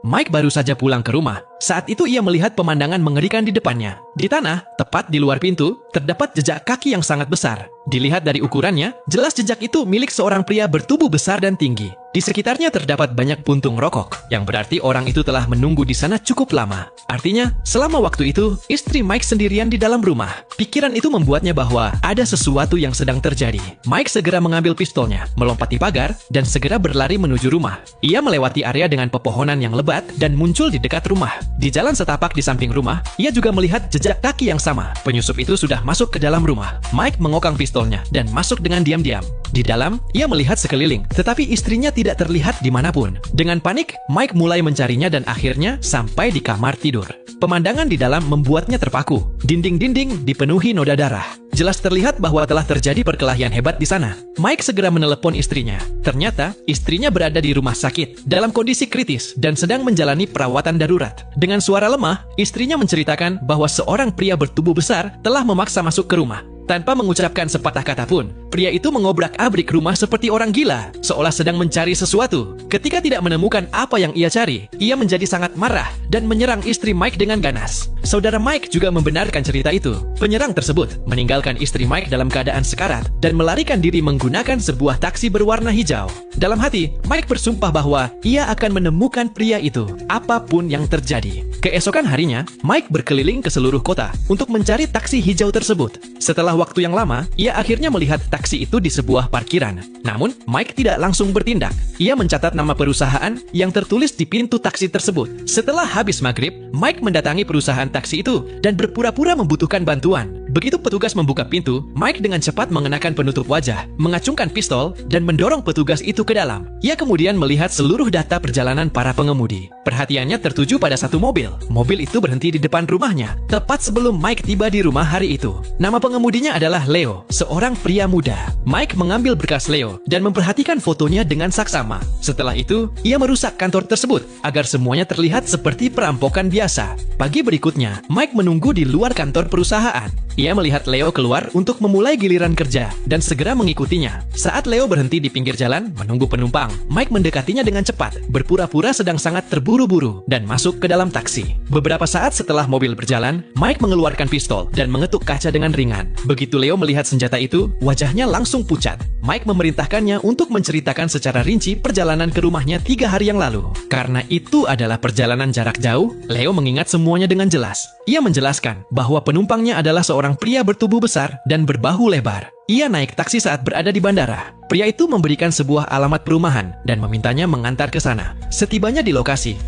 Mike baru saja pulang ke rumah. Saat itu ia melihat pemandangan mengerikan di depannya. Di tanah, tepat di luar pintu, terdapat jejak kaki yang sangat besar. Dilihat dari ukurannya, jelas jejak itu milik seorang pria bertubuh besar dan tinggi. Di sekitarnya terdapat banyak puntung rokok, yang berarti orang itu telah menunggu di sana cukup lama. Artinya, selama waktu itu, istri Mike sendirian di dalam rumah. Pikiran itu membuatnya bahwa ada sesuatu yang sedang terjadi. Mike segera mengambil pistolnya, melompati pagar, dan segera berlari menuju rumah. Ia melewati area dengan pepohonan yang lebat dan muncul di dekat rumah. Di jalan setapak di samping rumah, ia juga melihat jejak kaki yang sama. Penyusup itu sudah masuk ke dalam rumah. Mike mengokang pistolnya dan masuk dengan diam-diam. Di dalam, ia melihat sekeliling, tetapi istrinya tidak terlihat dimanapun. Dengan panik, Mike mulai mencarinya dan akhirnya sampai di kamar tidur. Pemandangan di dalam membuatnya terpaku. Dinding-dinding dipenuhi noda darah. Jelas terlihat bahwa telah terjadi perkelahian hebat di sana. Mike segera menelepon istrinya. Ternyata, istrinya berada di rumah sakit, dalam kondisi kritis, dan sedang menjalani perawatan darurat. Dengan suara lemah, istrinya menceritakan bahwa seorang pria bertubuh besar telah memaksa masuk ke rumah. Tanpa mengucapkan sepatah kata pun, pria itu mengobrak-abrik rumah seperti orang gila, seolah sedang mencari sesuatu. Ketika tidak menemukan apa yang ia cari, ia menjadi sangat marah dan menyerang istri Mike dengan ganas. Saudara Mike juga membenarkan cerita itu. Penyerang tersebut meninggalkan istri Mike dalam keadaan sekarat dan melarikan diri menggunakan sebuah taksi berwarna hijau. Dalam hati, Mike bersumpah bahwa ia akan menemukan pria itu, apapun yang terjadi. Keesokan harinya, Mike berkeliling ke seluruh kota untuk mencari taksi hijau tersebut. Setelah waktu yang lama, ia akhirnya melihat taksi itu di sebuah parkiran. Namun, Mike tidak langsung bertindak. Ia mencatat nama perusahaan yang tertulis di pintu taksi tersebut. Setelah habis maghrib, Mike mendatangi perusahaan taksi itu dan berpura-pura membutuhkan bantuan. Begitu petugas membuka pintu, Mike dengan cepat mengenakan penutup wajah, mengacungkan pistol, dan mendorong petugas itu ke dalam. Ia kemudian melihat seluruh data perjalanan para pengemudi. Perhatiannya tertuju pada satu mobil. Mobil itu berhenti di depan rumahnya, tepat sebelum Mike tiba di rumah hari itu. Nama pengemudinya adalah Leo, seorang pria muda. Mike mengambil berkas Leo dan memperhatikan fotonya dengan saksama. Setelah itu, ia merusak kantor tersebut agar semuanya terlihat seperti perampokan biasa. Pagi berikutnya, Mike menunggu di luar kantor perusahaan. Ia melihat Leo keluar untuk memulai giliran kerja dan segera mengikutinya. Saat Leo berhenti di pinggir jalan menunggu penumpang, Mike mendekatinya dengan cepat, berpura-pura sedang sangat terburu-buru dan masuk ke dalam taksi. Beberapa saat setelah mobil berjalan, Mike mengeluarkan pistol dan mengetuk kaca dengan ringan. Begitu Leo melihat senjata itu, wajahnya langsung pucat. Mike memerintahkannya untuk menceritakan secara rinci perjalanan ke rumahnya 3 hari yang lalu. Karena itu adalah perjalanan jarak jauh, Leo mengingat semuanya dengan jelas. Ia menjelaskan bahwa penumpangnya adalah seorang pria bertubuh besar dan berbahu lebar. Ia naik taksi saat berada di bandara. Pria itu memberikan sebuah alamat perumahan dan memintanya mengantar ke sana. Setibanya di lokasi,